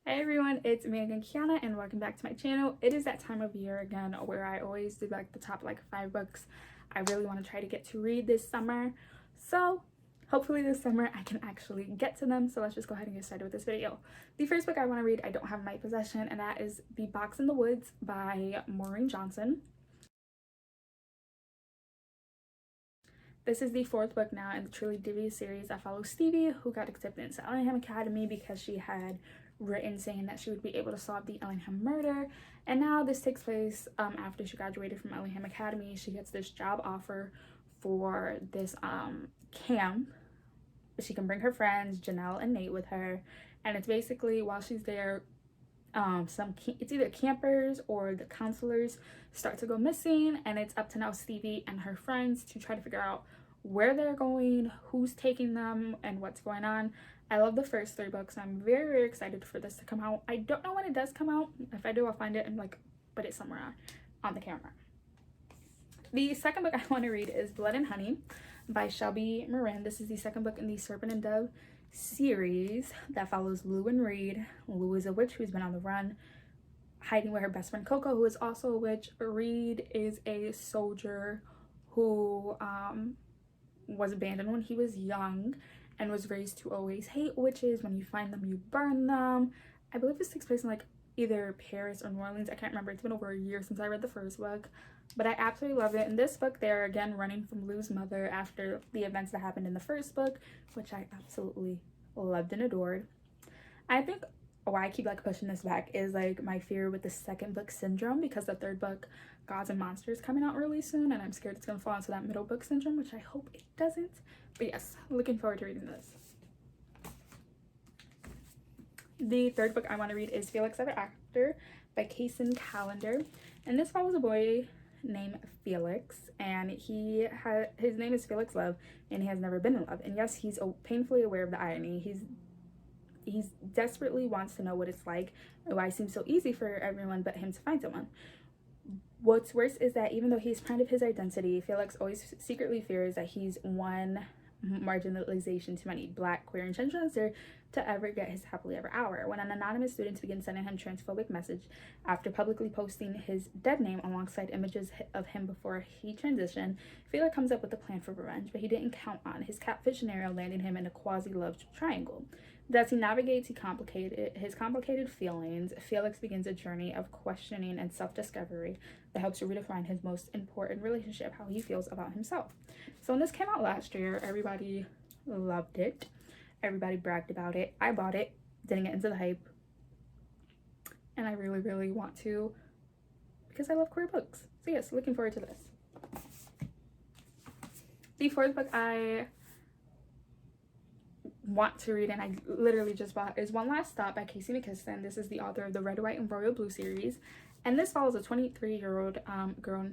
Hey everyone, it's me again, Kiana, and welcome back to my channel. It is that time of year again where I always do like the top 5 books I really want to try to get to read this summer. So hopefully this summer I can actually get to them. So let's just go ahead and get started with this video. The first book I want to read I don't have in my possession, and that is The Box in the Woods by Maureen Johnson. This is the 4th book now in the Truly Devious series that follows Stevie, who got accepted into Ellingham Academy because she had written saying that she would be able to solve the Ellingham murder. And now this takes place after she graduated from Ellingham Academy. She gets this job offer for this camp. She can bring her friends, Janelle and Nate, with her. And it's basically while she's there, it's either campers or the counselors start to go missing, and it's up to now Stevie and her friends to try to figure out where they're going, who's taking them, and what's going on. I love the first 3 books. I'm very, very excited for this to come out. I don't know when it does come out. If I do, I'll find it and put it somewhere on the camera. The second book I want to read is Blood and Honey by Shelby Moran. This is the 2nd book in the Serpent and Dove series that follows Lou and Reed. Lou is a witch who's been on the run, hiding with her best friend Coco, who is also a witch. Reed is a soldier who was abandoned when he was young and was raised to always hate witches. When you find them, you burn them. I believe this takes place in either Paris or New Orleans. I can't remember. It's been over a year since I read the first book, but I absolutely love it. In this book, they're again running from Lou's mother after the events that happened in the first book, which I absolutely loved and adored. I think why I keep pushing this back is my fear with the 2nd book syndrome, because the 3rd book, Gods and Monsters, coming out really soon, and I'm scared it's gonna fall into that middle book syndrome, which I hope it doesn't. But yes, looking forward to reading this. The 3rd book I want to read is Felix Ever After by Kacen Callender, and this follows a boy named Felix, and his name is Felix Love, and he has never been in love. And yes, he's painfully aware of the irony. He's desperately wants to know what it's like, and why it seems so easy for everyone but him to find someone. What's worse is that even though he's proud of his identity, Felix always secretly fears that he's one marginalization too many, Black, queer, and transgender, to ever get his happily ever hour. When an anonymous student begins sending him transphobic message after publicly posting his dead name alongside images of him before he transitioned, Felix comes up with a plan for revenge, but he didn't count on his catfish scenario landing him in a quasi-love triangle. As he navigates his complicated feelings, Felix begins a journey of questioning and self-discovery that helps to redefine his most important relationship, how he feels about himself. So when this came out last year, everybody loved it. Everybody bragged about it. I bought it, didn't get into the hype, and I really, really want to, because I love queer books. So yes, looking forward to this. The 4th book I want to read, and I literally just bought, is One Last Stop by Casey McKiston. This is the author of the Red, White, and Royal Blue series, and this follows a 23-year-old girl,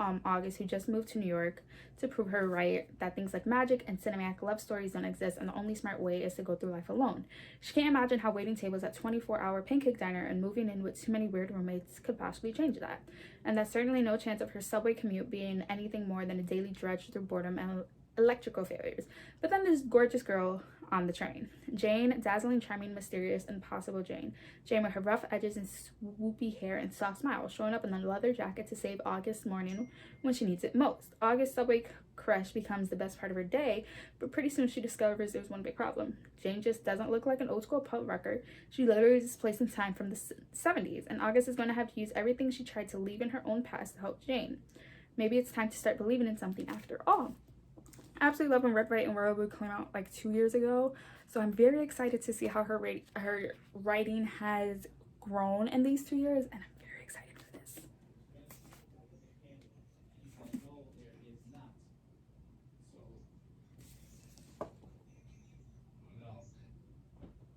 August, who just moved to New York to prove her right that things like magic and cinematic love stories don't exist, and the only smart way is to go through life alone. She can't imagine how waiting tables at 24-hour pancake diner and moving in with too many weird roommates could possibly change that, and there's certainly no chance of her subway commute being anything more than a daily drudge through boredom and electrical failures. But then this gorgeous girl on the train, Jane, dazzling, charming, mysterious, impossible Jane. Jane with her rough edges and swoopy hair and soft smile, showing up in a leather jacket to save August's morning when she needs it most. August's subway crush becomes the best part of her day, but pretty soon she discovers there's one big problem. Jane just doesn't look like an old school pub record. She literally is displaced in time from the 70s, and August is going to have to use everything she tried to leave in her own past to help Jane. Maybe it's time to start believing in something after all. Absolutely love when Red, White, and Royal Blue came out 2 years ago, so I'm very excited to see how her writing has grown in these 2 years, and I'm very excited for this.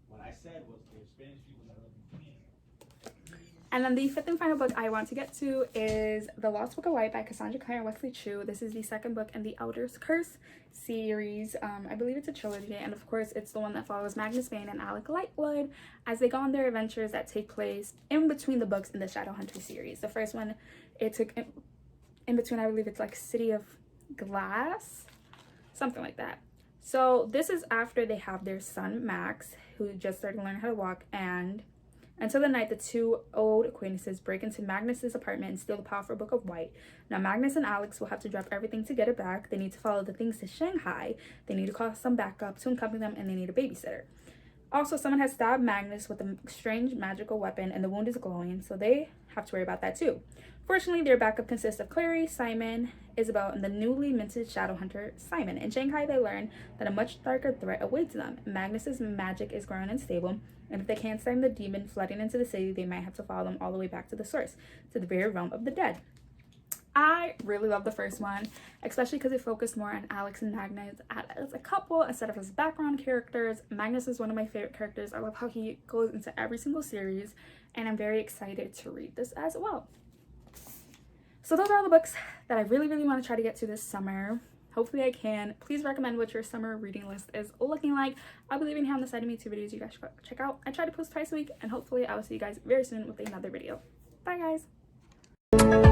What I said was there's Spanish people that are living here. And then the 5th and final book I want to get to is The Lost Book of White by Cassandra Clare and Wesley Chu. This is the 2nd book in the Elder's Curse series. I believe it's a trilogy, and of course it's the one that follows Magnus Bane and Alec Lightwood as they go on their adventures that take place in between the books in the Shadowhunter series. The first one, it took in between, I believe it's City of Glass, something like that. So this is after they have their son Max, who just started learning how to walk, and Until the night, the two old acquaintances break into Magnus's apartment and steal the powerful Book of White. Now, Magnus and Alex will have to drop everything to get it back. They need to follow the things to Shanghai. They need to call some backup to accompany them, and they need a babysitter. Also, someone has stabbed Magnus with a strange magical weapon, and the wound is glowing, so they have to worry about that too. Fortunately, their backup consists of Clary, Simon, Isabel, and the newly minted shadow hunter, Simon. In Shanghai, they learn that a much darker threat awaits them. Magnus's magic is growing unstable, and if they can't stem the demon flooding into the city, they might have to follow them all the way back to the source, to the very realm of the dead. I really love the first one, especially because it focused more on Alex and Magnus as a couple instead of as background characters. Magnus is one of my favorite characters. I love how he goes into every single series, and I'm very excited to read this as well. So those are all the books that I really want to try to get to this summer. Hopefully I can. Please recommend what your summer reading list is looking like. I'll be leaving here on the side of me 2 videos you guys should check out. I try to post twice a week, and hopefully I will see you guys very soon with another video. Bye guys.